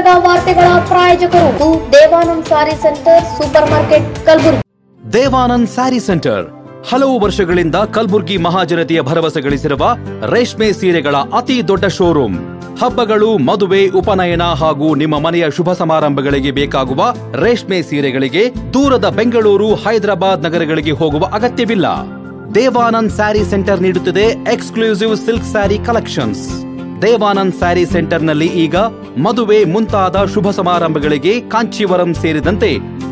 ಗುಲ್ಬರ್ಗ ವಾರ್ತೆಗಳ ಪ್ರಾಯೋಜಕರು Devanand sari centre supermarket Kalaburagi. Devanand sari centre ಹಲವು ವರ್ಷಗಳಿಂದ ಕಲಬುರಗಿ ಮಹಾಜನತೆಯ ಭರವಸೆ ಗಳಿಸಿರುವ ರೇಷ್ಮೆ ಸೀರೆಗಳ ಅತಿ ದೊಡ್ಡ ಶೋರೂಮ್. ಹಬ್ಬಗಳು, ಮದುವೆ, ಉಪನಯನ ಹಾಗೂ ನಿಮ್ಮ ಮನೆಯ ಶುಭ ಸಮಾರಂಭಗಳಿಗೆ ಬೇಕಾಗುವ ರೇಷ್ಮೆ ಸೀರೆಗಳಿಗೆ ದೂರದ ಬೆಂಗಳೂರು, ಹೈದರಾಬಾದ್ ನಗರಗಳಿಗೆ ಹೋಗುವ ಅಗತ್ಯವಿಲ್ಲ. ದೇವಾನಂದ್ ಸ್ಯಾರಿ ಸೆಂಟರ್ ನೀಡುತ್ತಿದೆ exclusive silk sari collections. Devanand sari ಸೆಂಟರ್ನಲ್ಲಿ ಈಗ ಮದುವೆ ಮುಂತಾದ ಶುಭ ಸಮಾರಂಭಗಳಿಗೆ ಕಾಂಚೀವರಂ ಸೇರಿದಂತೆ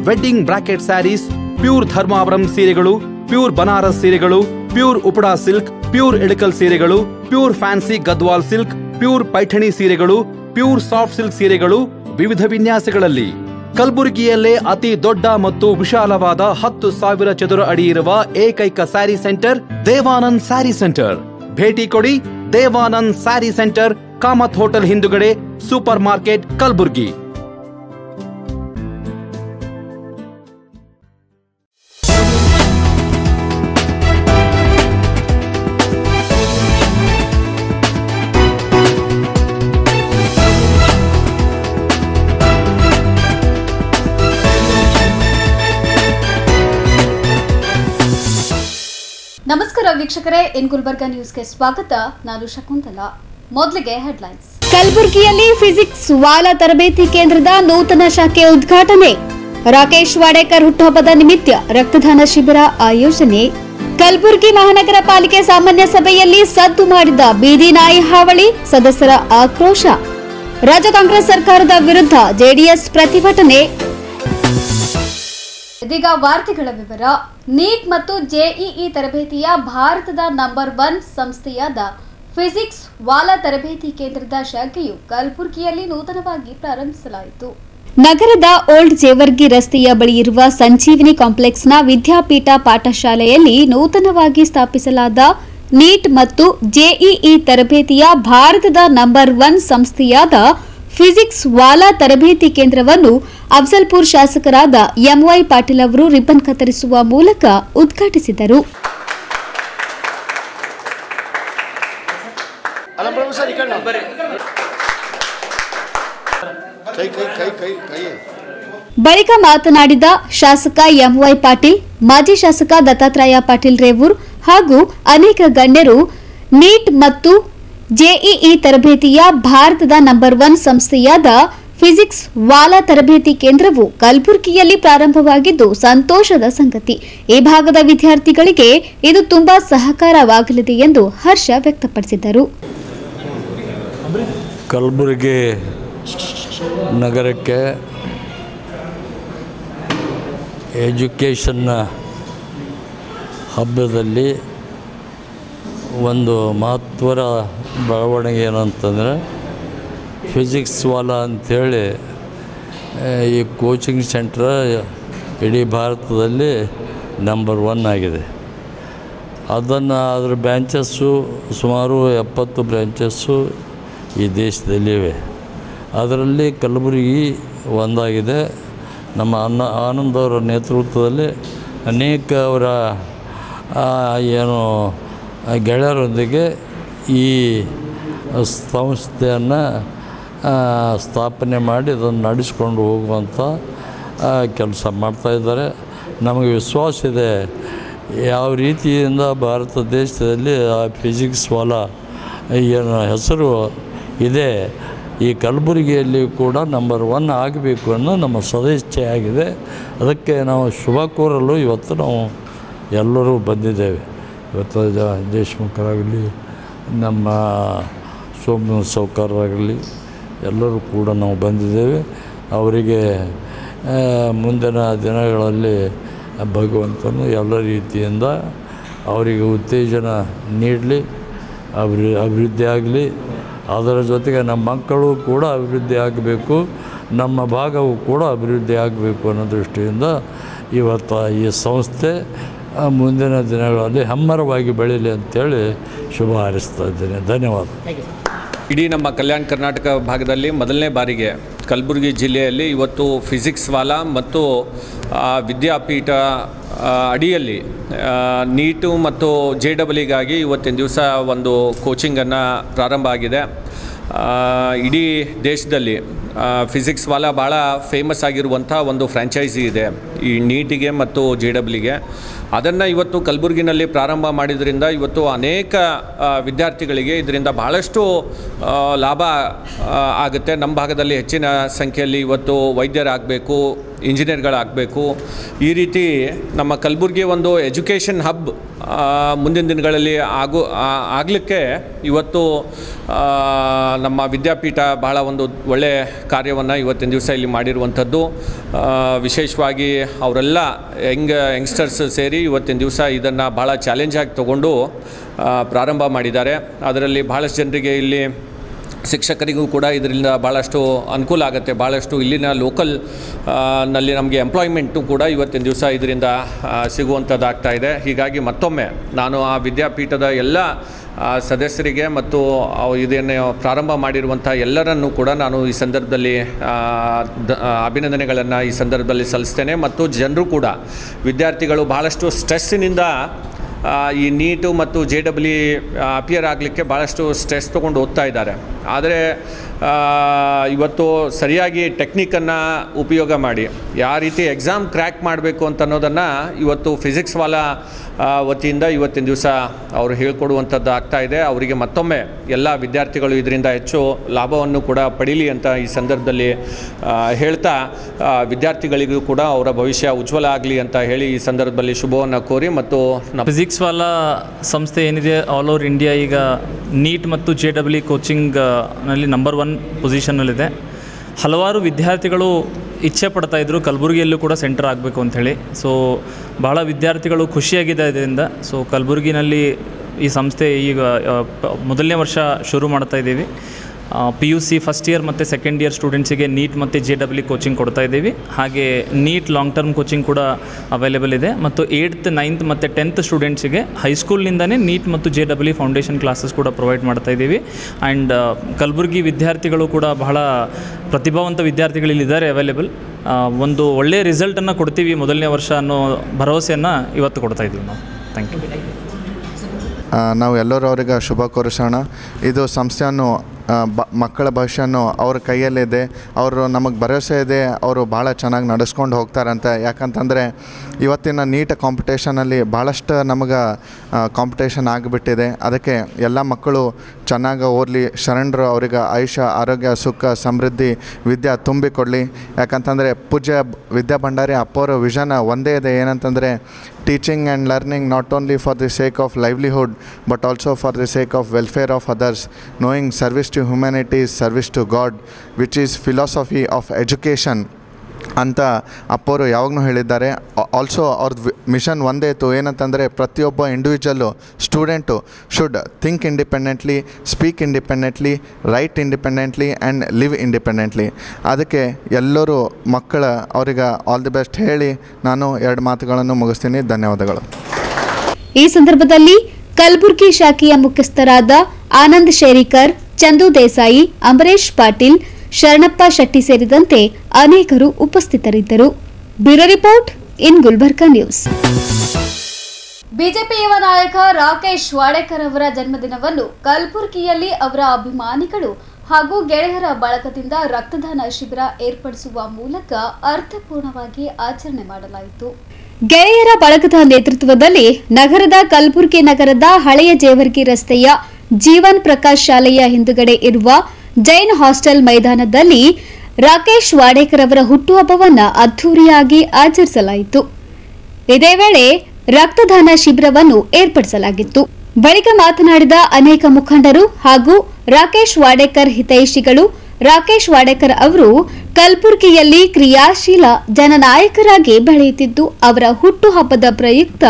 wedding brocade saris, pure Dharmavaram ಸೀರೆಗಳು, ಪ್ಯೂರ್ ಬನಾರಸ್ ಸೀರೆಗಳು, pure Uppada silk, pure Ilkal ಸೀರೆಗಳು, pure fancy Gadwal silk, pure Paithani ಸೀರೆಗಳು, ಪ್ಯೂರ್ ಸಾಫ್ಟ್ ಸಿಲ್ಕ್ ಸೀರೆಗಳು ವಿವಿಧ ವಿನ್ಯಾಸಗಳಲ್ಲಿ. ಕಲಬುರಗಿಯಲ್ಲೇ ಅತಿ ದೊಡ್ಡ ಮತ್ತು ವಿಶಾಲವಾದ 10,000 ಚದುರ ಅಡಿ ಇರುವ ಏಕೈಕ ಸ್ಯಾರಿ ಸೆಂಟರ್ ದೇವಾನಂದ್ ಸ್ಯಾರಿ ಸೆಂಟರ್. ಭೇಟಿ ಕೊಡಿ. ದೇವಾನಂದ್ ಸ್ಯಾರಿ ಸೆಂಟರ್, ಕಾಮತ್ ಹೋಟೆಲ್ ಹಿಂದುಗಡೆ, ಸೂಪರ್ ಮಾರ್ಕೆಟ್, ಕಲಬುರಗಿ. ನಮಸ್ಕಾರ ವೀಕ್ಷಕರೇ, ಇನ್ ಗುಲ್ಬರ್ಗಾ ನ್ಯೂಸ್ಗೆ ಸ್ವಾಗತ. ನಾನು ಶಕುಂತಲಾ. ಮೊದಲಿಗೆ ಹೆಡ್ಲೈನ್ಸ್. ಕಲಬುರಗಿಯಲ್ಲಿ ಫಿಸಿಕ್ಸ್ ವಾಲಾ ತರಬೇತಿ ಕೇಂದ್ರದ ನೂತನ ಶಾಖೆ ಉದ್ಘಾಟನೆ. ರಾಕೇಶ್ ವಾಡೇಕರ್ ಹುಟ್ಟುಹಬ್ಬದ ನಿಮಿತ್ತ ರಕ್ತದಾನ ಶಿಬಿರ ಆಯೋಜನೆ. ಕಲಬುರಗಿ ಮಹಾನಗರ ಪಾಲಿಕೆ ಸಾಮಾನ್ಯ ಸಭೆಯಲ್ಲಿ ಸದ್ದು ಮಾಡಿದ ಬೀದಿ ನಾಯಿ ಹಾವಳಿ, ಸದಸ್ಯರ ಆಕ್ರೋಶ. ರಾಜ್ಯ ಕಾಂಗ್ರೆಸ್ ಸರ್ಕಾರದ ವಿರುದ್ಧ ಜೆಡಿಎಸ್ ಪ್ರತಿಭಟನೆ. ಇದೀಗ ವಾರ್ತೆಗಳ ವಿವರ. ನೀಟ್ ಮತ್ತು ಜೆಇಇ ತರಬೇತಿಯ ಭಾರತದ ನಂಬರ್ 1 ಸಂಸ್ಥೆಯಾದ ಫಿಸಿಕ್ಸ್ ವಾಲಾ ತರಬೇತಿ ಕೇಂದ್ರದ ಶಾಖೆಯು ಕಲಬುರಗಿಯಲ್ಲಿ ನೂತನವಾಗಿ ಪ್ರಾರಂಭಿಸಲಾಯಿತು. ನಗರದ ಓಲ್ಡ್ ಜೇವರ್ಗಿ ರಸ್ತೆಯ ಬಳಿ ಇರುವ ಸಂಜೀವಿನಿ ಕಾಂಪ್ಲೆಕ್ಸ್ನ ವಿದ್ಯಾಪೀಠ ಪಾಠಶಾಲೆಯಲ್ಲಿ ನೂತನವಾಗಿ ಸ್ಥಾಪಿಸಲಾದ ನೀಟ್ ಮತ್ತು ಜೆಇಇ ತರಬೇತಿಯ ಭಾರತದ ನಂಬರ್ 1 ಸಂಸ್ಥೆಯಾದ ಫಿಸಿಕ್ಸ್ ವಾಲಾ ತರಬೇತಿ ಕೇಂದ್ರವನ್ನು ಅಫ್ಜಲ್ಪುರ್ ಶಾಸಕರಾದ ಎಂವೈ ಪಾಟೀಲ್ ಅವರು ರಿಬ್ಬನ್ ಕತ್ತರಿಸುವ ಮೂಲಕ ಉದ್ಘಾಟಿಸಿದರು. ಬಳಿಕ ಮಾತನಾಡಿದ ಶಾಸಕ ಎಂವೈ ಪಾಟೀಲ್, ಮಾಜಿ ಶಾಸಕ ದತ್ತಾತ್ರೇಯ ಪಾಟೀಲ್ ರೇವೂರ್ ಹಾಗೂ ಅನೇಕ ಗಣ್ಯರು ನೀಟ್ ಮತ್ತು ಜೆಇಇ ತರಬೇತಿಯ ಭಾರತದ ನಂಬರ್ 1 ಸಂಸ್ಥೆಯಾದ ಫಿಸಿಕ್ಸ್ ವಾಲಾ ತರಬೇತಿ ಕೇಂದ್ರವು ಕಲಬುರಗಿಯಲ್ಲಿ ಪ್ರಾರಂಭವಾಗಿದ್ದು ಸಂತೋಷದ ಸಂಗತಿ. ಈ ಭಾಗದ ವಿದ್ಯಾರ್ಥಿಗಳಿಗೆ ಇದು ತುಂಬಾ ಸಹಕಾರವಾಗಲಿದೆ ಎಂದು ಹರ್ಷ ವ್ಯಕ್ತಪಡಿಸಿದರು. ಕಲಬುರಗಿ ನಗರಕ್ಕೆ ಎಜುಕೇಷನ್ನ ಹಬ್ಬದಲ್ಲಿ ಒಂದು ಮಹತ್ವದ ಬೆಳವಣಿಗೆ ಏನಂತಂದರೆ ಫಿಸಿಕ್ಸ್ ವಾಲಾ ಅಂಥೇಳಿ ಈ ಕೋಚಿಂಗ್ ಸೆಂಟ್ರ್ ಇಡೀ ಭಾರತದಲ್ಲಿ ನಂಬರ್ 1 ಆಗಿದೆ. ಅದರ ಬ್ರ್ಯಾಂಚಸ್ಸು ಸುಮಾರು 70 ಬ್ರ್ಯಾಂಚಸ್ಸು ಈ ದೇಶದಲ್ಲಿವೆ. ಅದರಲ್ಲಿ ಕಲಬುರಗಿ ಒಂದಾಗಿದೆ. ನಮ್ಮ ಆನಂದ್ ಅವರ ನೇತೃತ್ವದಲ್ಲಿ ಅನೇಕ ಅವರ ಗೆಳೆಯರೊಂದಿಗೆ ಈ ಸಂಸ್ಥೆಯನ್ನು ಸ್ಥಾಪನೆ ಮಾಡಿ ಅದನ್ನು ನಡೆಸ್ಕೊಂಡು ಹೋಗುವಂಥ ಕೆಲಸ ಮಾಡ್ತಾಯಿದ್ದಾರೆ. ನಮಗೆ ವಿಶ್ವಾಸ ಇದೆ, ಯಾವ ರೀತಿಯಿಂದ ಭಾರತ ದೇಶದಲ್ಲಿ ಆ ಫಿಸಿಕ್ಸ್ ವಾಲಾ ಏನು ಹೆಸರು ಇದೆ, ಈ ಕಲಬುರಗಿಯಲ್ಲಿ ಕೂಡ ನಂಬರ್ 1 ಆಗಬೇಕು ಅನ್ನೋ ನಮ್ಮ ಸದಿಚ್ಛೆ ಆಗಿದೆ. ಅದಕ್ಕೆ ನಾವು ಶುಭ ಕೋರಲು ಇವತ್ತು ನಾವು ಎಲ್ಲರೂ ಬಂದಿದ್ದೇವೆ. ಇವತ್ತು ದೇಶಮುಖರಾಗಲಿ, ನಮ್ಮ ಸೋಮನಾಥ್ ಸಾವ್ಕಾರರಾಗಲಿ ಎಲ್ಲರೂ ಕೂಡ ನಾವು ಬಂದಿದ್ದೇವೆ. ಅವರಿಗೆ ಮುಂದಿನ ದಿನಗಳಲ್ಲಿ ಭಗವಂತನು ಎಲ್ಲ ರೀತಿಯಿಂದ ಅವರಿಗೆ ಉತ್ತೇಜನ ನೀಡಲಿ, ಅಭಿವೃದ್ಧಿ ಆಗಲಿ. ಅದರ ಜೊತೆಗೆ ನಮ್ಮ ಮಕ್ಕಳು ಕೂಡ ಅಭಿವೃದ್ಧಿ ಆಗಬೇಕು, ನಮ್ಮ ಭಾಗವು ಕೂಡ ಅಭಿವೃದ್ಧಿ ಆಗಬೇಕು ಅನ್ನೋ ದೃಷ್ಟಿಯಿಂದ ಇವತ್ತು ಈ ಸಂಸ್ಥೆ ಮುಂದಿನ ದಿನಗಳಲ್ಲಿ ಹೆಮ್ಮರವಾಗಿ ಬೆಳೀಲಿ ಅಂತೇಳಿ ಶುಭ ಹಾರೈಸ್ತಾ ಇದ್ದೇನೆ. ಧನ್ಯವಾದ. ಇಡೀ ನಮ್ಮ ಕಲ್ಯಾಣ ಕರ್ನಾಟಕ ಭಾಗದಲ್ಲಿ ಮೊದಲನೇ ಬಾರಿಗೆ ಕಲಬುರಗಿ ಜಿಲ್ಲೆಯಲ್ಲಿ ಇವತ್ತು ಫಿಸಿಕ್ಸ್ ವಾಲಾ ಮತ್ತು ವಿದ್ಯಾಪೀಠ ಅಡಿಯಲ್ಲಿ ನೀಟು ಮತ್ತು JEEಗಾಗಿ ಇವತ್ತಿನ ದಿವಸ ಒಂದು ಕೋಚಿಂಗನ್ನು ಪ್ರಾರಂಭ ಆಗಿದೆ. ಇಡೀ ದೇಶದಲ್ಲಿ ಫಿಸಿಕ್ಸ್ ವಾಲಾ ಭಾಳ ಫೇಮಸ್ ಆಗಿರುವಂಥ ಒಂದು ಫ್ರ್ಯಾಂಚೈಸಿ ಇದೆ ಈ ನೀಟಿಗೆ ಮತ್ತು JEE. ಅದನ್ನು ಇವತ್ತು ಕಲಬುರಗಿನಲ್ಲಿ ಪ್ರಾರಂಭ ಮಾಡಿದ್ರಿಂದ ಇವತ್ತು ಅನೇಕ ವಿದ್ಯಾರ್ಥಿಗಳಿಗೆ ಇದರಿಂದ ಭಾಳಷ್ಟು ಲಾಭ ಆಗುತ್ತೆ. ನಮ್ಮ ಭಾಗದಲ್ಲಿ ಹೆಚ್ಚಿನ ಸಂಖ್ಯೆಯಲ್ಲಿ ಇವತ್ತು ವೈದ್ಯರಾಗಬೇಕು, ಇಂಜಿನಿಯರ್ಗಳಾಗಬೇಕು. ಈ ರೀತಿ ನಮ್ಮ ಕಲಬುರಗಿ ಒಂದು ಎಜುಕೇಷನ್ ಹಬ್ ಮುಂದಿನ ದಿನಗಳಲ್ಲಿ ಆಗಲಿಕ್ಕೆ ಇವತ್ತು ನಮ್ಮ ವಿದ್ಯಾಪೀಠ ಬಹಳ ಒಂದು ಒಳ್ಳೆಯ ಕಾರ್ಯವನ್ನು ಇವತ್ತಿನ ದಿವಸ ಇಲ್ಲಿ ಮಾಡಿರುವಂಥದ್ದು. ವಿಶೇಷವಾಗಿ ಅವರೆಲ್ಲ ಯಂಗ್ಸ್ಟರ್ಸ್ ಸೇರಿ ಇವತ್ತಿನ ದಿವಸ ಇದನ್ನು ಭಾಳ ಚಾಲೆಂಜಾಗಿ ತಗೊಂಡು ಪ್ರಾರಂಭ ಮಾಡಿದ್ದಾರೆ. ಅದರಲ್ಲಿ ಭಾಳಷ್ಟು ಜನರಿಗೆ ಇಲ್ಲಿ ಶಿಕ್ಷಕರಿಗೂ ಕೂಡ ಇದರಿಂದ ಭಾಳಷ್ಟು ಅನುಕೂಲ ಆಗುತ್ತೆ. ಭಾಳಷ್ಟು ಇಲ್ಲಿನ ಲೋಕಲ್ ನಲ್ಲಿ ನಮಗೆ ಎಂಪ್ಲಾಯ್ಮೆಂಟು ಕೂಡ ಇವತ್ತಿನ ದಿವಸ ಇದರಿಂದ ಸಿಗುವಂಥದ್ದಾಗ್ತಾ ಇದೆ. ಹೀಗಾಗಿ ಮತ್ತೊಮ್ಮೆ ನಾನು ಆ ವಿದ್ಯಾಪೀಠದ ಎಲ್ಲ ಸದಸ್ಯರಿಗೆ ಮತ್ತು ಇದನ್ನು ಪ್ರಾರಂಭ ಮಾಡಿರುವಂಥ ಎಲ್ಲರನ್ನೂ ಕೂಡ ನಾನು ಈ ಸಂದರ್ಭದಲ್ಲಿ ಅಭಿನಂದನೆಗಳನ್ನು ಈ ಸಂದರ್ಭದಲ್ಲಿ ಸಲ್ಲಿಸ್ತೇನೆ. ಮತ್ತು ಜನರು ಕೂಡ ವಿದ್ಯಾರ್ಥಿಗಳು ಭಾಳಷ್ಟು ಸ್ಟ್ರೆಸ್ಸಿನಿಂದ ಈ ನೀಟು ಮತ್ತು JEE ಅಪಿಯರ್ ಆಗಲಿಕ್ಕೆ ಭಾಳಷ್ಟು ಸ್ಟ್ರೆಸ್ ತೊಗೊಂಡು ಓದ್ತಾ ಇದ್ದಾರೆ. ಆದರೆ ಇವತ್ತು ಸರಿಯಾಗಿ ಟೆಕ್ನಿಕನ್ನು ಉಪಯೋಗ ಮಾಡಿ ಯಾವ ರೀತಿ ಎಕ್ಸಾಮ್ ಕ್ರ್ಯಾಕ್ ಮಾಡಬೇಕು ಅಂತ ಅನ್ನೋದನ್ನು ಇವತ್ತು ಫಿಸಿಕ್ಸ್ ವಾಲಾ ವತಿಯಿಂದ ಇವತ್ತಿನ ದಿವಸ ಅವರು ಹೇಳ್ಕೊಡುವಂಥದ್ದು ಆಗ್ತಾ ಇದೆ. ಅವರಿಗೆ ಮತ್ತೊಮ್ಮೆ ಎಲ್ಲ ವಿದ್ಯಾರ್ಥಿಗಳು ಇದರಿಂದ ಹೆಚ್ಚು ಲಾಭವನ್ನು ಕೂಡ ಪಡೀಲಿ ಅಂತ ಈ ಸಂದರ್ಭದಲ್ಲಿ ಹೇಳ್ತಾ ವಿದ್ಯಾರ್ಥಿಗಳಿಗೂ ಕೂಡ ಅವರ ಭವಿಷ್ಯ ಉಜ್ವಲ ಆಗಲಿ ಅಂತ ಹೇಳಿ ಈ ಸಂದರ್ಭದಲ್ಲಿ ಶುಭವನ್ನು ಕೋರಿ ಮತ್ತು ಫಿಸಿಕ್ಸ್ ವಾಲಾ ಸಂಸ್ಥೆ ಏನಿದೆ ಆಲ್ ಓವರ್ ಇಂಡಿಯಾ ಈಗ ನೀಟ್ ಮತ್ತು JEE ಕೋಚಿಂಗ್ನಲ್ಲಿ ನಂಬರ್ 1 ಪೊಸಿಷನ್ನಲ್ಲಿದೆ. ಹಲವಾರು ವಿದ್ಯಾರ್ಥಿಗಳು ಇಚ್ಛೆ ಪಡ್ತಾಯಿದ್ರು ಕಲಬುರಗಿಯಲ್ಲೂ ಕೂಡ ಸೆಂಟರ್ ಆಗಬೇಕು ಅಂಥೇಳಿ. ಸೊ ಭಾಳ ವಿದ್ಯಾರ್ಥಿಗಳು ಖುಷಿಯಾಗಿದೆ ಇದರಿಂದ. ಸೊ ಕಲಬುರಗಿನಲ್ಲಿ ಈ ಸಂಸ್ಥೆ ಈಗ ಮೊದಲನೇ ವರ್ಷ ಶುರು ಮಾಡ್ತಾಯಿದ್ದೀವಿ. PUC ಫಸ್ಟ್ ಇಯರ್ ಮತ್ತು ಸೆಕೆಂಡ್ ಇಯರ್ ಸ್ಟೂಡೆಂಟ್ಸಿಗೆ ನೀಟ್ ಮತ್ತು JEE ಕೋಚಿಂಗ್ ಕೊಡ್ತಾ ಇದ್ದೀವಿ. ಹಾಗೆ ನೀಟ್ ಲಾಂಗ್ ಟರ್ಮ್ ಕೋಚಿಂಗ್ ಕೂಡ ಅವೈಲೇಬಲ್ ಇದೆ. ಮತ್ತು 8th 9th ಮತ್ತು 10th ಸ್ಟೂಡೆಂಟ್ಸಿಗೆ ಹೈಸ್ಕೂಲ್ನಿಂದನೇ ನೀಟ್ ಮತ್ತು JEE ಫೌಂಡೇಶನ್ ಕ್ಲಾಸಸ್ ಕೂಡ ಪ್ರೊವೈಡ್ ಮಾಡ್ತಾ ಇದ್ದೀವಿ. ಆ್ಯಂಡ್ ಕಲಬುರಗಿ ವಿದ್ಯಾರ್ಥಿಗಳು ಕೂಡ ಬಹಳ ಪ್ರತಿಭಾವಂತ ವಿದ್ಯಾರ್ಥಿಗಳಿದ್ದಾರೆ ಅವೈಲೇಬಲ್. ಒಂದು ಒಳ್ಳೆಯ ರಿಸಲ್ಟನ್ನು ಕೊಡ್ತೀವಿ ಮೊದಲನೇ ವರ್ಷ ಅನ್ನೋ ಭರವಸೆಯನ್ನು ಇವತ್ತು ಕೊಡ್ತಾ ಇದ್ದೀವಿ ನಾವು. Thank you. ನಾವು ಎಲ್ಲರೂ ಅವರಿಗೆ ಶುಭ ಕೋರಿಸೋಣ. ಇದು ಸಂಸ್ಥೆಯನ್ನು ಮಕ್ಕಳ ಭವಿಷ್ಯನೂ ಅವ್ರ ಕೈಯಲ್ಲಿದೆ. ಅವರು ನಮಗೆ ಭರವಸೆ ಇದೆ ಅವರು ಭಾಳ ಚೆನ್ನಾಗಿ ನಡೆಸ್ಕೊಂಡು ಹೋಗ್ತಾರಂತೆ. ಯಾಕಂತಂದರೆ ಇವತ್ತಿನ ನೀಟ್ ಕಾಂಪಿಟೇಷನಲ್ಲಿ ಭಾಳಷ್ಟು ನಮಗೆ ಕಾಂಪಿಟೇಷನ್ ಆಗಿಬಿಟ್ಟಿದೆ. ಅದಕ್ಕೆ ಎಲ್ಲ ಮಕ್ಕಳು ಚೆನ್ನಾಗಿ ಓದಲಿ, ಶರಣರು ಅವರಿಗೆ ಆಯುಷ್ಯ, ಆರೋಗ್ಯ, ಸುಖ, ಸಮೃದ್ಧಿ, ವಿದ್ಯೆ ತುಂಬಿಕೊಡಲಿ. ಯಾಕಂತಂದರೆ ಪೂಜ್ಯ ವಿದ್ಯಾ ಭಂಡಾರಿ ಅಪ್ಪೋರ ವಿಷನ್ ಒಂದೇ ಇದೆ, ಏನಂತಂದರೆ teaching and learning not only for the sake of livelihood but also for the sake of welfare of others, knowing service to humanity is service to God, which is philosophy of education ಅಂತ ಅಪ್ಪವರು ಯಾವಾಗಲೂ ಹೇಳಿದ್ದಾರೆ. Also ಅವ್ರದ್ದು mission ಒಂದೇ ಇತ್ತು, ಏನಂತಂದರೆ ಪ್ರತಿಯೊಬ್ಬ individual student should think independently, speak independently, write independently and live independently. ಅದಕ್ಕೆ ಎಲ್ಲರೂ ಮಕ್ಕಳ ಅವರಿಗೆ ಆಲ್ ದಿ ಬೆಸ್ಟ್ ಹೇಳಿ ನಾನು 2 ಮಾತುಗಳನ್ನು ಮುಗಿಸ್ತೀನಿ. ಧನ್ಯವಾದಗಳು. ಈ ಸಂದರ್ಭದಲ್ಲಿ ಕಲಬುರಗಿ ಶಾಖೆಯ ಮುಖ್ಯಸ್ಥರಾದ ಆನಂದ್ ಶೇರಿಕರ್, ಚಂದು ದೇಸಾಯಿ, ಅಂಬರೀಶ್ ಪಾಟೀಲ್, ಶರಣಪ್ಪ ಶೆಟ್ಟಿ ಸೇರಿದಂತೆ ಅನೇಕರು ಉಪಸ್ಥಿತರಿದ್ದರು. Bureau report in Gulbarga news. BJP ಯುವ ನಾಯಕ ರಾಕೇಶ್ ವಾಡೇಕರ್ ಅವರ ಜನ್ಮದಿನವನ್ನು ಕಲಬುರಗಿಯಲ್ಲಿ ಅವರ ಅಭಿಮಾನಿಗಳು ಹಾಗೂ ಗೆಳೆಯರ ಬಳಗದಿಂದ ರಕ್ತದಾನ ಶಿಬಿರ ಏರ್ಪಡಿಸುವ ಮೂಲಕ ಅರ್ಥಪೂರ್ಣವಾಗಿ ಆಚರಣೆ ಮಾಡಲಾಯಿತು. ಗೆಳೆಯರ ಬಳಗದ ನೇತೃತ್ವದಲ್ಲಿ ನಗರದ ಕಲಬುರಗಿ ನಗರದ ಹಳೆಯ ಜೇವರ್ಗಿ ರಸ್ತೆಯ ಜೀವನ್ ಪ್ರಕಾಶ್ ಶಾಲೆಯ ಹಿಂದುಗಡೆ ಇರುವ ಜೈನ್ ಹಾಸ್ಟೆಲ್ ಮೈದಾನದಲ್ಲಿ ರಾಕೇಶ್ ವಾಡೇಕರ್ ಅವರ ಹುಟ್ಟುಹಬ್ಬವನ್ನು ಅದ್ದೂರಿಯಾಗಿ ಆಚರಿಸಲಾಯಿತು. ಇದೇ ವೇಳೆ ರಕ್ತದಾನ ಶಿಬಿರವನ್ನು ಏರ್ಪಡಿಸಲಾಗಿತ್ತು. ಬಳಿಕ ಮಾತನಾಡಿದ ಅನೇಕ ಮುಖಂಡರು ಹಾಗೂ ರಾಕೇಶ್ ವಾಡೇಕರ್ ಹಿತೈಷಿಗಳು, ರಾಕೇಶ್ ವಾಡೇಕರ್ ಅವರು ಕಲಬುರಗಿಯಲ್ಲಿ ಕ್ರಿಯಾಶೀಲ ಜನನಾಯಕರಾಗಿ ಬೆಳೆಯುತ್ತಿದ್ದು, ಅವರ ಹುಟ್ಟುಹಬ್ಬದ ಪ್ರಯುಕ್ತ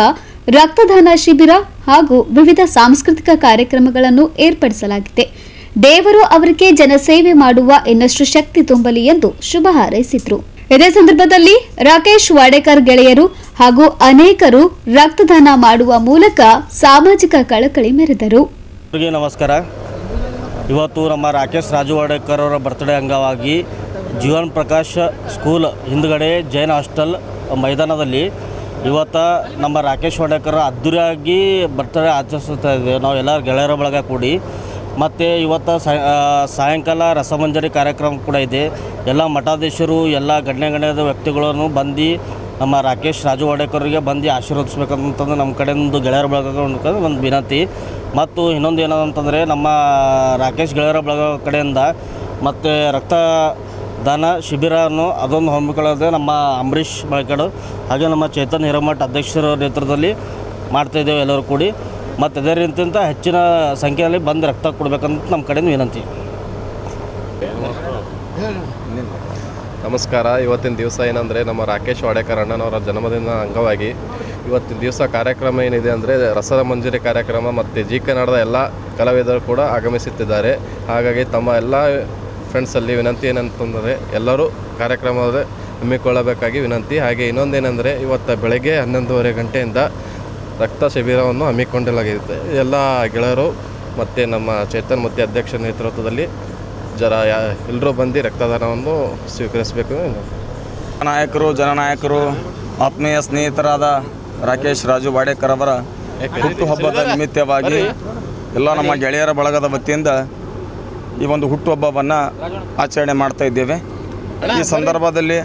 ರಕ್ತದಾನ ಶಿಬಿರ ಹಾಗೂ ವಿವಿಧ ಸಾಂಸ್ಕೃತಿಕ ಕಾರ್ಯಕ್ರಮಗಳನ್ನು ಏರ್ಪಡಿಸಲಾಗಿದೆ. ದೇವರು ಅವರಿಗೆ ಜನಸೇವೆ ಮಾಡುವ ಇನ್ನಷ್ಟು ಶಕ್ತಿ ತುಂಬಲಿ ಎಂದು ಶುಭ ಹಾರೈಸಿದರು. ಇದೇ ಸಂದರ್ಭದಲ್ಲಿ ರಾಕೇಶ್ ವಾಡೇಕರ್ ಗೆಳೆಯರು ಹಾಗೂ ಅನೇಕರು ರಕ್ತದಾನ ಮಾಡುವ ಮೂಲಕ ಸಾಮಾಜಿಕ ಕಳಕಳಿ ಮೆರೆದರು. ನಮಸ್ಕಾರ. ಇವತ್ತು ನಮ್ಮ ರಾಕೇಶ್ ರಾಜು ವಾಡೇಕರ್ ಅವರ ಬರ್ತ್ಡೇ ಅಂಗವಾಗಿ ಜೀವನ್ ಪ್ರಕಾಶ್ ಸ್ಕೂಲ್ ಹಿಂದುಗಡೆ ಜೈನ್ ಹಾಸ್ಟೆಲ್ ಮೈದಾನದಲ್ಲಿ ಇವತ್ತು ನಮ್ಮ ರಾಕೇಶ್ ವಾಡೇಕರ್ ಅದ್ದೂರಿಯಾಗಿ ಬರ್ತ್ಡೇ ಆಚರಿಸ್ತಾ ಇದ್ದೇವೆ. ನಾವು ಎಲ್ಲ ಗೆಳೆಯರ ಬಳಗ ಕೂಡಿ ಮತ್ತು ಇವತ್ತು ಸಾಯಂಕಾಲ ರಸಮಂಜರಿ ಕಾರ್ಯಕ್ರಮ ಕೂಡ ಇದೆ. ಎಲ್ಲ ಮಠಾಧೀಶರು ಎಲ್ಲ ಗಣ್ಯದ ವ್ಯಕ್ತಿಗಳನ್ನು ಬಂದು ನಮ್ಮ ರಾಕೇಶ್ ರಾಜು ವಾಡೇಕರ್ಗೆ ಬಂದು ಆಶೀರ್ವದಿಸ್ಬೇಕಂತಂದು ನಮ್ಮ ಕಡೆಯಿಂದ ಗೆಳೆಯರ ಬಳಗ ಒಂದು ವಿನಂತಿ. ಮತ್ತು ಇನ್ನೊಂದು ಏನಂತಂದರೆ ನಮ್ಮ ರಾಕೇಶ್ ಗೆಳೆಯರ ಬಳಗ ಕಡೆಯಿಂದ ಮತ್ತು ರಕ್ತದಾನ ಶಿಬಿರವನ್ನು ಅದೊಂದು ಹಮ್ಮಿಕೊಳ್ಳೋದೆ ನಮ್ಮ ಅಂಬರೀಷ್ ಬಳಗಡು ಹಾಗೆ ನಮ್ಮ ಚೇತನ್ ಹಿರೇಮಠ್ ಅಧ್ಯಕ್ಷರ ನೇತೃತ್ವದಲ್ಲಿ ಮಾಡ್ತಾಯಿದ್ದೇವೆ ಎಲ್ಲರೂ ಕೂಡಿ. ಮತ್ತು ಅದೇ ರೀತಿಯಿಂದ ಹೆಚ್ಚಿನ ಸಂಖ್ಯೆಯಲ್ಲಿ ಬಂದು ರಕ್ತ ಕೊಡಬೇಕಂತ ನಮ್ಮ ಕಡೆಯಿಂದ ವಿನಂತಿ. ನಮಸ್ಕಾರ. ಇವತ್ತಿನ ದಿವಸ ಏನಂದರೆ ನಮ್ಮ ರಾಕೇಶ್ ವಾಡೇಕರ್ ಅಣ್ಣನವರ ಜನ್ಮದಿನ ಅಂಗವಾಗಿ ಇವತ್ತಿನ ದಿವಸ ಕಾರ್ಯಕ್ರಮ ಏನಿದೆ ಅಂದರೆ ರಸದ ಮಂಜರಿ ಕಾರ್ಯಕ್ರಮ ಮತ್ತು ಜಿ ಕನ್ನಡದ ಎಲ್ಲ ಕಲಾವಿದರು ಕೂಡ ಆಗಮಿಸುತ್ತಿದ್ದಾರೆ. ಹಾಗಾಗಿ ತಮ್ಮ ಎಲ್ಲ ಫ್ರೆಂಡ್ಸಲ್ಲಿ ವಿನಂತಿ ಏನಂತಂದರೆ ಎಲ್ಲರೂ ಕಾರ್ಯಕ್ರಮದ ಹಮ್ಮಿಕೊಳ್ಳಬೇಕಾಗಿ ವಿನಂತಿ. ಹಾಗೆ ಇನ್ನೊಂದೇನೆಂದರೆ ಇವತ್ತು ಬೆಳಗ್ಗೆ 11:30 ಗಂಟೆಯಿಂದ ರಕ್ತ ಶಿಬಿರವನ್ನು ಹಮ್ಮಿಕೊಳ್ಳಲಾಗಿದೆ. ಎಲ್ಲ ಗೆಳೆಯರು ಮತ್ತು ನಮ್ಮ ಚೇತನ್ ಮತ್ತು ಅಧ್ಯಕ್ಷರ ನೇತೃತ್ವದಲ್ಲಿ ಎಲ್ಲರೂ ಬಂದು ರಕ್ತದಾನವನ್ನು ಸ್ವೀಕರಿಸಬೇಕು. ಜನನಾಯಕರು ಆತ್ಮೀಯ ಸ್ನೇಹಿತರಾದ ರಾಕೇಶ್ ರಾಜು ವಾಡೇಕರ್ ಅವರ ಹುಟ್ಟುಹಬ್ಬದ ನಿಮಿತ್ತವಾಗಿ ಎಲ್ಲ ನಮ್ಮ ಗೆಳೆಯರ ಬಳಗದ ವತಿಯಿಂದ ಈ ಒಂದು ಹುಟ್ಟುಹಬ್ಬವನ್ನು ಆಚರಣೆ ಮಾಡ್ತಾ ಇದ್ದೇವೆ. ಈ ಸಂದರ್ಭದಲ್ಲಿ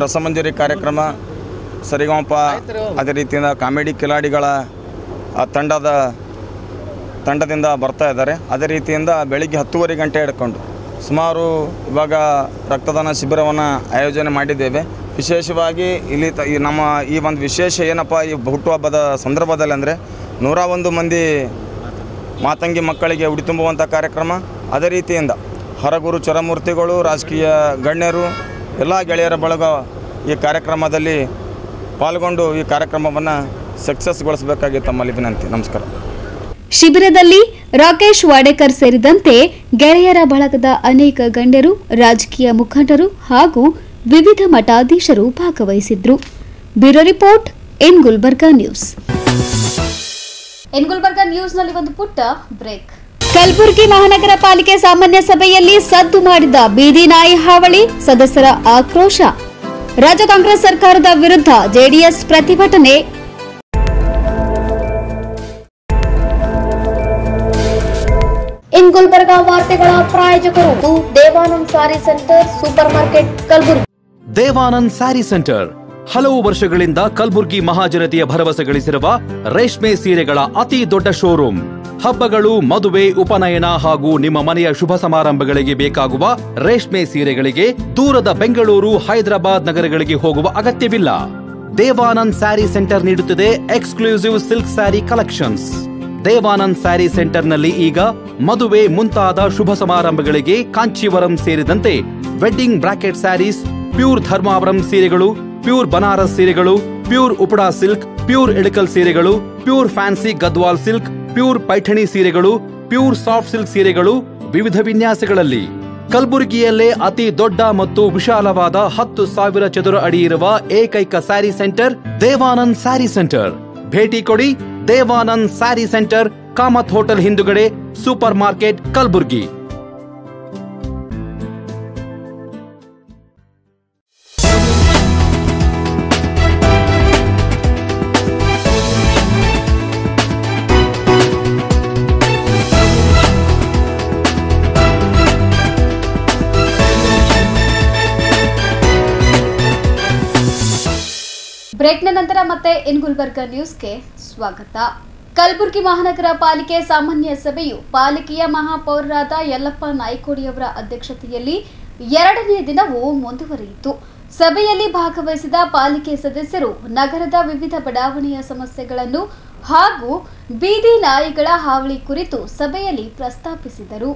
ರಸಮಂಜರಿ ಕಾರ್ಯಕ್ರಮ, ಸರಿಗಮಪ, ಅದೇ ರೀತಿಯಿಂದ ಕಾಮಿಡಿ ಕಿಲಾಡಿಗಳ ತಂಡದಿಂದ ಬರ್ತಾ ಇದ್ದಾರೆ. ಅದೇ ರೀತಿಯಿಂದ ಬೆಳಿಗ್ಗೆ 10:30 ಗಂಟೆ ಹಿಡ್ಕೊಂಡು ಸುಮಾರು ಇವಾಗ ರಕ್ತದಾನ ಶಿಬಿರವನ್ನು ಆಯೋಜನೆ ಮಾಡಿದ್ದೇವೆ. ವಿಶೇಷವಾಗಿ ಇಲ್ಲಿ ನಮ್ಮ ಈ ಒಂದು ವಿಶೇಷ ಏನಪ್ಪ ಈ ಹುಟ್ಟುಹಬ್ಬದ ಸಂದರ್ಭದಲ್ಲಿ ಅಂದರೆ 101 ಮಂದಿ ಮಾತಂಗಿ ಮಕ್ಕಳಿಗೆ ಉಡಿ ತುಂಬುವಂಥ ಕಾರ್ಯಕ್ರಮ, ಅದೇ ರೀತಿಯಿಂದ ಹರಗುರು ಚರಮೂರ್ತಿಗಳು, ರಾಜಕೀಯ ಗಣ್ಯರು, ಎಲ್ಲ ಗೆಳೆಯರ ಬಳಗ ಈ ಕಾರ್ಯಕ್ರಮದಲ್ಲಿ ಪಾಲ್ಗೊಂಡು ಈ ಕಾರ್ಯಕ್ರಮವನ್ನು ಸಕ್ಸಸ್ಗೊಳಿಸಬೇಕಾಗಿ ತಮ್ಮಲ್ಲಿ ವಿನಂತಿ. ನಮಸ್ಕಾರ. ಶಿಬಿರದಲ್ಲಿ ರಾಕೇಶ್ ವಾಡೇಕರ್ ಸೇರಿದಂತೆ ಗೆಳೆಯರ ಬಳಗದ ಅನೇಕ ಗಣ್ಯರು, ರಾಜಕೀಯ ಮುಖಂಡರು ಹಾಗೂ ವಿವಿಧ ಮಠಾಧೀಶರು ಭಾಗವಹಿಸಿದ್ರು. Bureau report, in Gulbarga news. In Gulbarga ನ್ಯೂಸ್ನಲ್ಲಿ ಒಂದು ಪುಟ್ಟ ಬ್ರೇಕ್. ಕಲಬುರಗಿ ಮಹಾನಗರ ಪಾಲಿಕೆ ಸಾಮಾನ್ಯ ಸಭೆಯಲ್ಲಿ ಸದ್ದು ಮಾಡಿದ ಬೀದಿ ನಾಯಿ ಹಾವಳಿ, ಸದಸ್ಯರ ಆಕ್ರೋಶ. ರಾಜ್ಯ ಕಾಂಗ್ರೆಸ್ ಸರ್ಕಾರದ ವಿರುದ್ಧ ಜೆಡಿಎಸ್ ಪ್ರತಿಭಟನೆ. ಇನ್ ಗುಲ್ಬರ್ಗಾ ವಾರ್ತೆಗಳ ಪ್ರಾಯೋಜಕರು Devanand sari centre supermarket Kalaburagi. Devanand sari centre ಹಲವು ವರ್ಷಗಳಿಂದ ಕಲಬುರ್ಗಿ ಮಹಾಜನತೆಯ ಭರವಸೆ ಗಳಿಸಿರುವ ರೇಷ್ಮೆ ಸೀರೆಗಳ ಅತಿ ದೊಡ್ಡ ಶೋರೂಮ್. ಹಬ್ಬಗಳು, ಮದುವೆ, ಉಪನಯನ ಹಾಗೂ ನಿಮ್ಮ ಮನೆಯ ಶುಭ ಸಮಾರಂಭಗಳಿಗೆ ಬೇಕಾಗುವ ರೇಷ್ಮೆ ಸೀರೆಗಳಿಗೆ ದೂರದ ಬೆಂಗಳೂರು, ಹೈದರಾಬಾದ್ ನಗರಗಳಿಗೆ ಹೋಗುವ ಅಗತ್ಯವಿಲ್ಲ. ದೇವಾನಂದ್ ಸ್ಯಾರಿ ಸೆಂಟರ್ ನೀಡುತ್ತಿದೆ exclusive silk sari collections. Devanand sari ಸೆಂಟರ್ನಲ್ಲಿ ಈಗ ಮದುವೆ ಮುಂತಾದ ಶುಭ ಸಮಾರಂಭಗಳಿಗೆ ಕಾಂಚೀವರಂ ಸೇರಿದಂತೆ wedding brocade saris, pure Dharmavaram ಸೀರೆಗಳು, ಪ್ಯೂರ್ ಬನಾರಸ್ ಸೀರೆಗಳು, pure Uppada silk, pure Ilkal ಸೀರೆಗಳು, pure fancy Gadwal silk, pure Paithani ಸೀರೆಗಳು, ಪ್ಯೂರ್ ಸಾಫ್ಟ್ ಸಿಲ್ಕ್ ಸೀರೆಗಳು ವಿವಿಧ ವಿನ್ಯಾಸಗಳಲ್ಲಿ. ಕಲಬುರಗಿಯಲ್ಲೇ ಅತಿ ದೊಡ್ಡ ಮತ್ತು ವಿಶಾಲವಾದ 10,000 ಚದುರ ಅಡಿ ಇರುವ ಏಕೈಕ ಸ್ಯಾರಿ ಸೆಂಟರ್ ದೇವಾನಂದ್ ಸ್ಯಾರಿ ಸೆಂಟರ್. ಭೇಟಿ ಕೊಡಿ. ದೇವಾನಂದ್ ಸ್ಯಾರಿ ಸೆಂಟರ್, ಕಾಮತ್ ಹೋಟೆಲ್ ಹಿಂದುಗಡೆ, ಸೂಪರ್ ಮಾರ್ಕೆಟ್, ಕಲಬುರ್ಗಿ. ಬ್ರೇಕ್ನ ನಂತರ ಮತ್ತೆ ಇನ್ ಗುಲ್ಬರ್ಗಾ ನ್ಯೂಸ್ಗೆ ಸ್ವಾಗತ. ಕಲಬುರಗಿ ಮಹಾನಗರ ಪಾಲಿಕೆ ಸಾಮಾನ್ಯ ಸಭೆಯು ಪಾಲಿಕೆಯ ಮಹಾಪೌರರಾದ ಯಲ್ಲಪ್ಪ ನಾಯ್ಕೋಡಿಯವರ ಅಧ್ಯಕ್ಷತೆಯಲ್ಲಿ 2ನೇ ದಿನವೂ ಮುಂದುವರಿಯಿತು. ಸಭೆಯಲ್ಲಿ ಭಾಗವಹಿಸಿದ ಪಾಲಿಕೆ ಸದಸ್ಯರು ನಗರದ ವಿವಿಧ ಬಡಾವಣೆಯ ಸಮಸ್ಯೆಗಳನ್ನು ಹಾಗೂ ಬೀದಿ ನಾಯಿಗಳ ಹಾವಳಿ ಕುರಿತು ಸಭೆಯಲ್ಲಿ ಪ್ರಸ್ತಾಪಿಸಿದರು.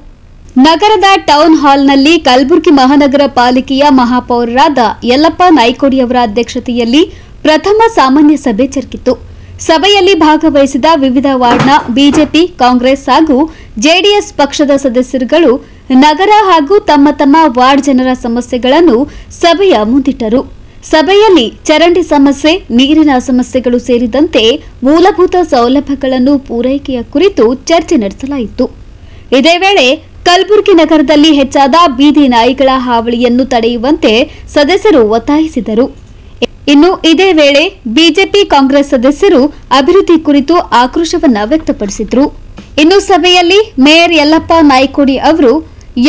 ನಗರದ ಟೌನ್ ಹಾಲ್ನಲ್ಲಿ ಕಲಬುರಗಿ ಮಹಾನಗರ ಪಾಲಿಕೆಯ ಮಹಾಪೌರರಾದ ಯಲ್ಲಪ್ಪ ನಾಯ್ಕೋಡಿಯವರ ಅಧ್ಯಕ್ಷತೆಯಲ್ಲಿ ಪ್ರಥಮ ಸಾಮಾನ್ಯ ಸಭೆ ಜರುಗಿತು. ಸಭೆಯಲ್ಲಿ ಭಾಗವಹಿಸಿದ ವಿವಿಧ ವಾರ್ಡ್ನ ಬಿಜೆಪಿ, ಕಾಂಗ್ರೆಸ್ ಹಾಗೂ ಜೆಡಿಎಸ್ ಪಕ್ಷದ ಸದಸ್ಯರುಗಳು ನಗರ ಹಾಗೂ ತಮ್ಮ ತಮ್ಮ ವಾರ್ಡ್ ಜನರ ಸಮಸ್ಯೆಗಳನ್ನು ಸಭೆಯ ಮುಂದಿಟ್ಟರು. ಸಭೆಯಲ್ಲಿ ಚರಂಡಿ ಸಮಸ್ಯೆ, ನೀರಿನ ಸಮಸ್ಯೆಗಳು ಸೇರಿದಂತೆ ಮೂಲಭೂತ ಸೌಲಭ್ಯಗಳನ್ನು ಪೂರೈಕೆಯ ಕುರಿತು ಚರ್ಚೆ ನಡೆಸಲಾಯಿತು. ಇದೇ ವೇಳೆ ಕಲಬುರಗಿ ನಗರದಲ್ಲಿ ಹೆಚ್ಚಾದ ಬೀದಿ ನಾಯಿಗಳ ಹಾವಳಿಯನ್ನು ತಡೆಯುವಂತೆ ಸದಸ್ಯರು ಒತ್ತಾಯಿಸಿದರು. ಇನ್ನು ಇದೇ ವೇಳೆ ಬಿಜೆಪಿ, ಕಾಂಗ್ರೆಸ್ ಸದಸ್ಯರು ಅಭಿವೃದ್ಧಿ ಕುರಿತು ಆಕ್ರೋಶವನ್ನ ವ್ಯಕ್ತಪಡಿಸಿದರು. ಇನ್ನು ಸಭೆಯಲ್ಲಿ ಮೇಯರ್ ಯಲ್ಲಪ್ಪ ನಾಯ್ಕೋಡಿ ಅವರು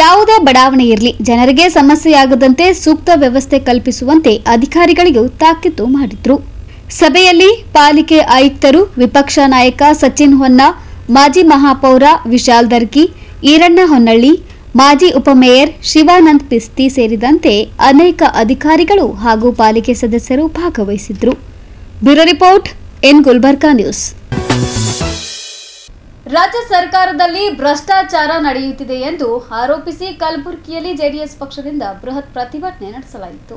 ಯಾವುದೇ ಬಡಾವಣೆ ಇರಲಿ ಜನರಿಗೆ ಸಮಸ್ಯೆಯಾಗದಂತೆ ಸೂಕ್ತ ವ್ಯವಸ್ಥೆ ಕಲ್ಪಿಸುವಂತೆ ಅಧಿಕಾರಿಗಳಿಗೂ ತಾಕೀತು ಮಾಡಿದ್ರು. ಸಭೆಯಲ್ಲಿ ಪಾಲಿಕೆ ಆಯುಕ್ತರು, ವಿಪಕ್ಷ ನಾಯಕ ಸಚಿನ್ ಹೊನ್ನ, ಮಾಜಿ ಮಹಾಪೌರ ವಿಶಾಲ್ ದರ್ಗಿ, ಈರಣ್ಣ ಹೊನ್ನಳ್ಳಿ, ಮಾಜಿ ಉಪಮೇಯರ್ ಶಿವಾನಂದ್ ಪಿಸ್ತಿ ಸೇರಿದಂತೆ ಅನೇಕ ಅಧಿಕಾರಿಗಳು ಹಾಗೂ ಪಾಲಿಕೆ ಸದಸ್ಯರು ಭಾಗವಹಿಸಿದ್ರು. Bureau report in Gulbarga news. ರಾಜ್ಯ ಸರ್ಕಾರದಲ್ಲಿ ಭ್ರಷ್ಟಾಚಾರ ನಡೆಯುತ್ತಿದೆ ಎಂದು ಆರೋಪಿಸಿ ಕಲಬುರಗಿಯಲ್ಲಿ ಜೆಡಿಎಸ್ ಪಕ್ಷದಿಂದ ಬೃಹತ್ ಪ್ರತಿಭಟನೆ ನಡೆಸಲಾಯಿತು.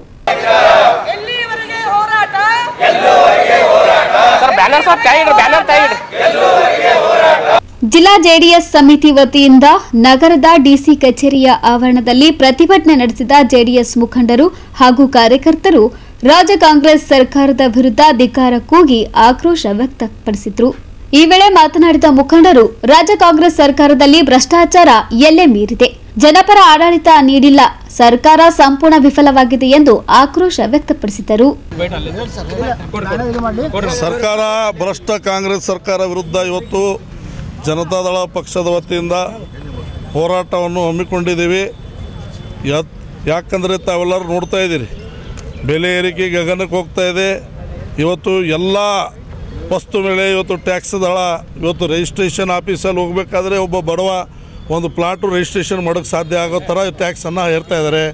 ಜಿಲ್ಲಾ ಜೆಡಿಎಸ್ ಸಮಿತಿ ವತಿಯಿಂದ ನಗರದ ಡಿಸಿ ಕಚೇರಿಯ ಆವರಣದಲ್ಲಿ ಪ್ರತಿಭಟನೆ ನಡೆಸಿದ ಜೆಡಿಎಸ್ ಮುಖಂಡರು ಹಾಗೂ ಕಾರ್ಯಕರ್ತರು ರಾಜ್ಯ ಕಾಂಗ್ರೆಸ್ ಸರ್ಕಾರದ ವಿರುದ್ಧ ಧಿಕ್ಕಾರ ಕೂಗಿ ಆಕ್ರೋಶ ವ್ಯಕ್ತಪಡಿಸಿದರು. ಈ ವೇಳೆ ಮಾತನಾಡಿದ ಮುಖಂಡರು, ರಾಜ್ಯ ಕಾಂಗ್ರೆಸ್ ಸರ್ಕಾರದಲ್ಲಿ ಭ್ರಷ್ಟಾಚಾರ ಎಲ್ಲೆ ಮೀರಿದೆ, ಜನಪರ ಆಡಳಿತ ನೀಡಿಲ್ಲ, ಸರ್ಕಾರ ಸಂಪೂರ್ಣ ವಿಫಲವಾಗಿದೆ ಎಂದು ಆಕ್ರೋಶ ವ್ಯಕ್ತಪಡಿಸಿದರು. ಸರ್ಕಾರ ಭ್ರಷ್ಟ ಕಾಂಗ್ರೆಸ್ ಸರ್ಕಾರ ವಿರುದ್ಧ ಇವತ್ತು ಜನತಾದಳ ಪಕ್ಷದ ವತಿಯಿಂದ ಹೋರಾಟವನ್ನು ಹಮ್ಮಿಕೊಂಡಿದ್ದೀವಿ. ಯಾಕಂದರೆ ತಾವೆಲ್ಲರೂ ನೋಡ್ತಾ ಇದ್ದೀರಿ, ಬೆಲೆ ಏರಿಕೆ ಗಗನಕ್ಕೆ ಹೋಗ್ತಾ ಇದೆ. ಇವತ್ತು ಎಲ್ಲ ವಸ್ತು ಮೇಲೆ ಇವತ್ತು ಟ್ಯಾಕ್ಸ್ ದಳ ಇವತ್ತು ರಿಜಿಸ್ಟ್ರೇಷನ್ ಆಫೀಸಲ್ಲಿ ಹೋಗಬೇಕಾದ್ರೆ ಒಬ್ಬ ಬಡವ ಒಂದು ಪ್ಲಾಟು ರಿಜಿಸ್ಟ್ರೇಷನ್ ಮಾಡೋಕ್ಕೆ ಸಾಧ್ಯ ಆಗೋ ಥರ ಟ್ಯಾಕ್ಸನ್ನು ಏರ್ತಾ ಇದ್ದಾರೆ.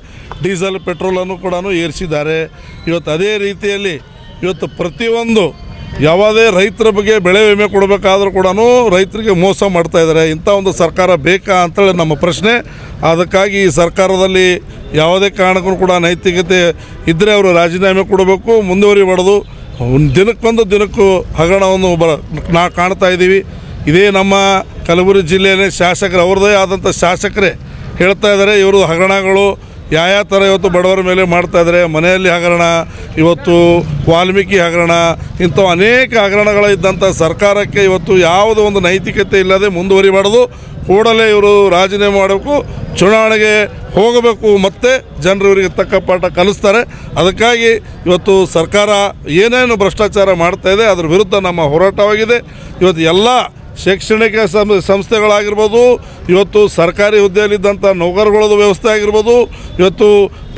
ಡೀಸೆಲ್ ಪೆಟ್ರೋಲನ್ನು ಕೂಡ ಏರಿಸಿದ್ದಾರೆ. ಇವತ್ತು ಅದೇ ರೀತಿಯಲ್ಲಿ ಇವತ್ತು ಪ್ರತಿಯೊಂದು ಯಾವುದೇ ರೈತರ ಬಗ್ಗೆ ಬೆಳೆ ವಿಮೆ ಕೊಡಬೇಕಾದ್ರೂ ಕೂಡ ರೈತರಿಗೆ ಮೋಸ ಮಾಡ್ತಾಯಿದ್ದಾರೆ. ಇಂಥ ಒಂದು ಸರ್ಕಾರ ಬೇಕಾ ಅಂತೇಳಿ ನಮ್ಮ ಪ್ರಶ್ನೆ. ಅದಕ್ಕಾಗಿ ಈ ಸರ್ಕಾರದಲ್ಲಿ ಯಾವುದೇ ಕಾರಣಕ್ಕೂ ಕೂಡ ನೈತಿಕತೆ ಇದ್ದರೆ ಅವರು ರಾಜೀನಾಮೆ ಕೊಡಬೇಕು, ಮುಂದುವರಿಬಾರ್ದು. ದಿನಕ್ಕೂ ಹಗರಣವನ್ನು ಕಾಣ್ತಾ ಇದ್ದೀವಿ. ಇದೇ ನಮ್ಮ ಕಲಬುರಗಿ ಜಿಲ್ಲೆಯಲ್ಲೇ ಶಾಸಕರು, ಅವ್ರದ್ದೇ ಆದಂಥ ಶಾಸಕರೇ ಹೇಳ್ತಾ ಇದ್ದಾರೆ, ಇವರು ಹಗರಣಗಳು ಯಾವ ಥರ ಇವತ್ತು ಬಡವರ ಮೇಲೆ ಮಾಡ್ತಾಯಿದ್ದಾರೆ. ಮನೆಯಲ್ಲಿ ಹಗರಣ, ಇವತ್ತು ವಾಲ್ಮೀಕಿ ಹಗರಣ, ಇಂಥವು ಅನೇಕ ಹಗರಣಗಳಿದ್ದಂಥ ಸರ್ಕಾರಕ್ಕೆ ಇವತ್ತು ಯಾವುದೋ ಒಂದು ನೈತಿಕತೆ ಇಲ್ಲದೆ ಮುಂದುವರಿಬಾರ್ದು. ಕೂಡಲೇ ಇವರು ರಾಜೀನಾಮೆ ಮಾಡಬೇಕು, ಚುನಾವಣೆಗೆ ಹೋಗಬೇಕು, ಮತ್ತು ಜನರು ಇವರಿಗೆ ತಕ್ಕ ಪಾಠ ಕಲಿಸ್ತಾರೆ. ಅದಕ್ಕಾಗಿ ಇವತ್ತು ಸರ್ಕಾರ ಏನೇನು ಭ್ರಷ್ಟಾಚಾರ ಮಾಡ್ತಾಯಿದೆ ಅದರ ವಿರುದ್ಧ ನಮ್ಮ ಹೋರಾಟವಾಗಿದೆ. ಇವತ್ತು ಎಲ್ಲ ಶೈಕ್ಷಣಿಕ ಸಂಸ್ಥೆಗಳಾಗಿರ್ಬೋದು, ಇವತ್ತು ಸರ್ಕಾರಿ ಹುದ್ದೆಯಲ್ಲಿದ್ದಂಥ ನೌಕರಗಳದ್ದು ವ್ಯವಸ್ಥೆ ಆಗಿರ್ಬೋದು, ಇವತ್ತು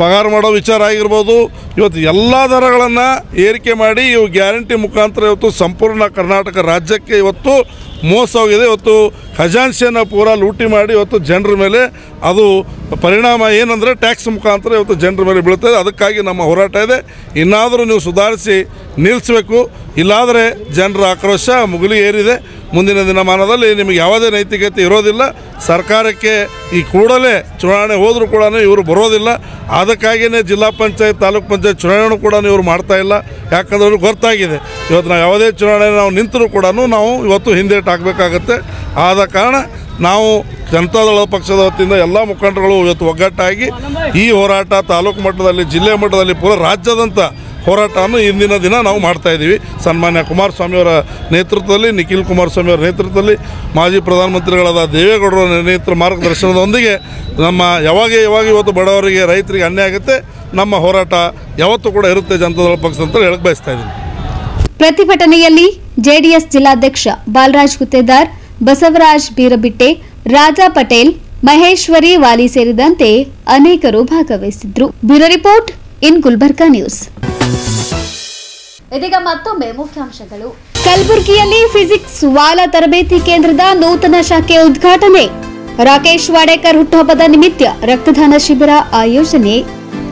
ಪಗಾರ ಮಾಡೋ ವಿಚಾರ ಆಗಿರ್ಬೋದು, ಇವತ್ತು ಎಲ್ಲ ದರಗಳನ್ನು ಏರಿಕೆ ಮಾಡಿ ಇವು ಗ್ಯಾರಂಟಿ ಮುಖಾಂತರ ಇವತ್ತು ಸಂಪೂರ್ಣ ಕರ್ನಾಟಕ ರಾಜ್ಯಕ್ಕೆ ಇವತ್ತು ಮೋಸ ಹೋಗಿದೆ. ಇವತ್ತು ಖಜಾನ್ಸಿಯನ್ನು ಪೂರ ಲೂಟಿ ಮಾಡಿ ಇವತ್ತು ಜನರ ಮೇಲೆ ಅದು ಪರಿಣಾಮ ಏನಂದರೆ ಟ್ಯಾಕ್ಸ್ ಮುಖಾಂತರ ಇವತ್ತು ಜನರ ಮೇಲೆ ಬೀಳ್ತದೆ. ಅದಕ್ಕಾಗಿ ನಮ್ಮ ಹೋರಾಟ ಇದೆ. ಇನ್ನಾದರೂ ನೀವು ಸುಧಾರಿಸಿ ನಿಲ್ಲಿಸಬೇಕು, ಇಲ್ಲಾದರೆ ಜನರ ಆಕ್ರೋಶ ಮುಗಿಲಿ ಏರಿದೆ. ಮುಂದಿನ ದಿನಮಾನದಲ್ಲಿ ನಿಮಗೆ ಯಾವುದೇ ನೈತಿಕತೆ ಇರೋದಿಲ್ಲ. ಸರ್ಕಾರಕ್ಕೆ ಈ ಕೂಡಲೇ ಚುನಾವಣೆ ಹೋದರೂ ಕೂಡ ಇವರು ಬರೋದಿಲ್ಲ. ಅದಕ್ಕಾಗಿಯೇ ಜಿಲ್ಲಾ ಪಂಚಾಯತ್, ತಾಲೂಕು ಪಂಚಾಯತ್ ಚುನಾವಣೆ ಕೂಡ ಇವರು ಮಾಡ್ತಾಯಿಲ್ಲ. ಯಾಕಂದ್ರೆ ಅವ್ರಿಗೆ ಗೊತ್ತಾಗಿದೆ ಇವತ್ತು ನಾವು ಯಾವುದೇ ಚುನಾವಣೆ ನಾವು ನಿಂತರೂ ಕೂಡ ನಾವು ಇವತ್ತು ಹಿಂದೇಟು ಹಾಕಬೇಕಾಗತ್ತೆ. ಆದ ಕಾರಣ ನಾವು ಜನತಾದಳ ಪಕ್ಷದ ವತಿಯಿಂದ ಎಲ್ಲ ಮುಖಂಡರುಗಳು ಇವತ್ತು ಒಗ್ಗಟ್ಟಾಗಿ ಈ ಹೋರಾಟ ತಾಲೂಕು ಮಟ್ಟದಲ್ಲಿ, ಜಿಲ್ಲೆ ಮಟ್ಟದಲ್ಲಿ, ಪೂರ ರಾಜ್ಯದಂಥ ಹೋರಾಟವನ್ನು ಇಂದಿನ ದಿನ ನಾವು ಮಾಡ್ತಾಯಿದ್ದೀವಿ. ಸನ್ಮಾನ್ಯ ಕುಮಾರಸ್ವಾಮಿಯವರ ನೇತೃತ್ವದಲ್ಲಿ, ನಿಖಿಲ್ ಕುಮಾರಸ್ವಾಮಿಯವರ ನೇತೃತ್ವದಲ್ಲಿ, ಮಾಜಿ ಪ್ರಧಾನಮಂತ್ರಿಗಳಾದ ದೇವೇಗೌಡರ ಮಾರ್ಗದರ್ಶನದೊಂದಿಗೆ ನಮ್ಮ ಯಾವಾಗ ಇವತ್ತು ಬಡವರಿಗೆ, ರೈತರಿಗೆ ಅನ್ಯಾಯ ಆಗುತ್ತೆ, ನಮ್ಮ ಹೋರಾಟ ಯಾವತ್ತೂ ಕೂಡ ಇರುತ್ತೆ ಜನತಾದಳ ಪಕ್ಷ ಅಂತ ಹೇಳಕ್ಕೆ ಬಯಸ್ತಾ ಇದ್ದೀನಿ. ಪ್ರತಿಭಟನೆಯಲ್ಲಿ ಜೆಡಿಎಸ್ ಜಿಲ್ಲಾಧ್ಯಕ್ಷ ಬಾಲರಾಜ್ ಗುತ್ತೇದಾರ್, ಬಸವರಾಜ್ ಬೀರಬಿಟ್ಟೆ, ರಾಜಾ ಪಟೇಲ್, ಮಹೇಶ್ವರಿ ವಾಲಿ ಸೇರಿದಂತೆ ಅನೇಕರು ಭಾಗವಹಿಸಿದ್ರು. Bureau report in Gulbarga news. ಇದೀಗ ಮತ್ತೊಮ್ಮೆ ಮುಖ್ಯಾಂಶಗಳು. ಕಲಬುರಗಿಯಲ್ಲಿ ಫಿಸಿಕ್ಸ್ ವಾಲಾ ತರಬೇತಿ ಕೇಂದ್ರದ ನೂತನ ಶಾಖೆ ಉದ್ಘಾಟನೆ. ರಾಕೇಶ್ ವಾಡೇಕರ್ ಹುಟ್ಟುಹಬ್ಬದ ನಿಮಿತ್ತ ರಕ್ತದಾನ ಶಿಬಿರ ಆಯೋಜನೆ.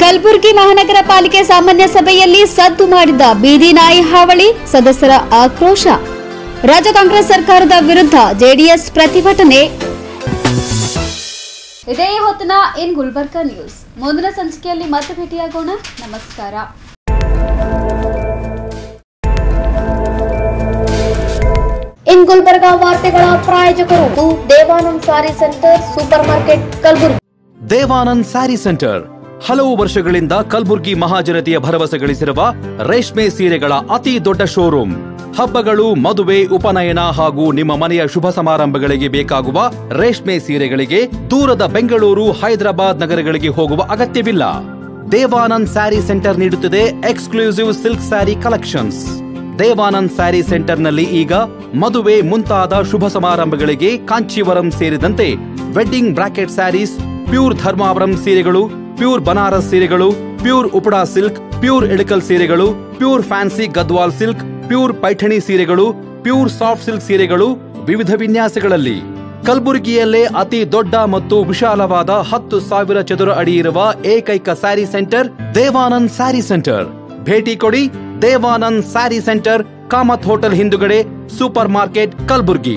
ಕಲಬುರಗಿ ಮಹಾನಗರ ಪಾಲಿಕೆ ಸಾಮಾನ್ಯ ಸಭೆಯಲ್ಲಿ ಸದ್ದು ಮಾಡಿದ ಬೀದಿ ನಾಯಿ ಹಾವಳಿ, ಸದಸ್ಯರ ಆಕ್ರೋಶ. ರಾಜ್ಯ ಕಾಂಗ್ರೆಸ್ ಸರ್ಕಾರದ ವಿರುದ್ಧ ಜೆಡಿಎಸ್ ಪ್ರತಿಭಟನೆ. ಇದೇ ಹೊತ್ತಿನ ಇನ್ ಗುಲ್ಬರ್ಗಾ ನ್ಯೂಸ್. ಮುಂದಿನ ಸಂಚಿಕೆಯಲ್ಲಿ ಮತ್ತೆ ಭೇಟಿಯಾಗೋಣ. ನಮಸ್ಕಾರ. ಇನ್ ಗುಲ್ಬರ್ಗಾ ವಾರ್ತೆಗಳ ಪ್ರಾಯೋಜಕರು Devanand sari centre supermarket Kalaburagi. Devanand sari centre ಹಲವು ವರ್ಷಗಳಿಂದ ಕಲಬುರ್ಗಿ ಮಹಾಜನತೆಯ ಭರವಸೆ ಗಳಿಸಿರುವ ರೇಷ್ಮೆ ಸೀರೆಗಳ ಅತಿ ದೊಡ್ಡ ಶೋರೂಮ್. ಹಬ್ಬಗಳು, ಮದುವೆ, ಉಪನಯನ ಹಾಗೂ ನಿಮ್ಮ ಮನೆಯ ಶುಭ ಸಮಾರಂಭಗಳಿಗೆ ಬೇಕಾಗುವ ರೇಷ್ಮೆ ಸೀರೆಗಳಿಗೆ ದೂರದ ಬೆಂಗಳೂರು, ಹೈದರಾಬಾದ್ ನಗರಗಳಿಗೆ ಹೋಗುವ ಅಗತ್ಯವಿಲ್ಲ. ದೇವಾನಂದ್ ಸ್ಯಾರಿ ಸೆಂಟರ್ ನೀಡುತ್ತಿದೆ exclusive silk sari collections. Devanand sari ಸೆಂಟರ್ನಲ್ಲಿ ಈಗ ಮದುವೆ ಮುಂತಾದ ಶುಭ ಸಮಾರಂಭಗಳಿಗೆ ಕಾಂಚೀವರಂ ಸೇರಿದಂತೆ wedding brocade saris, pure Dharmavaram ಸೀರೆಗಳು, ಪ್ಯೂರ್ ಬನಾರಸ್ ಸೀರೆಗಳು, pure Uppada silk, pure Ilkal ಸೀರೆಗಳು, pure fancy Gadwal silk, pure Paithani ಸೀರೆಗಳು, ಪ್ಯೂರ್ ಸಾಫ್ಟ್ ಸಿಲ್ಕ್ ಸೀರೆಗಳು ವಿವಿಧ ವಿನ್ಯಾಸಗಳಲ್ಲಿ. ಕಲಬುರಗಿಯಲ್ಲೇ ಅತಿ ದೊಡ್ಡ ಮತ್ತು ವಿಶಾಲವಾದ 10,000 ಚದುರ ಅಡಿ ಇರುವ ಏಕೈಕ ಸ್ಯಾರಿ ಸೆಂಟರ್ ದೇವಾನಂದ್ ಸ್ಯಾರಿ ಸೆಂಟರ್. ಭೇಟಿ ಕೊಡಿ ದೇವಾನಂದ್ ಸ್ಯಾರಿ ಸೆಂಟರ್, ಕಾಮತ್ ಹೋಟೆಲ್ ಹಿಂದುಗಡೆ, ಸೂಪರ್ ಮಾರ್ಕೆಟ್, ಕಲಬುರಗಿ.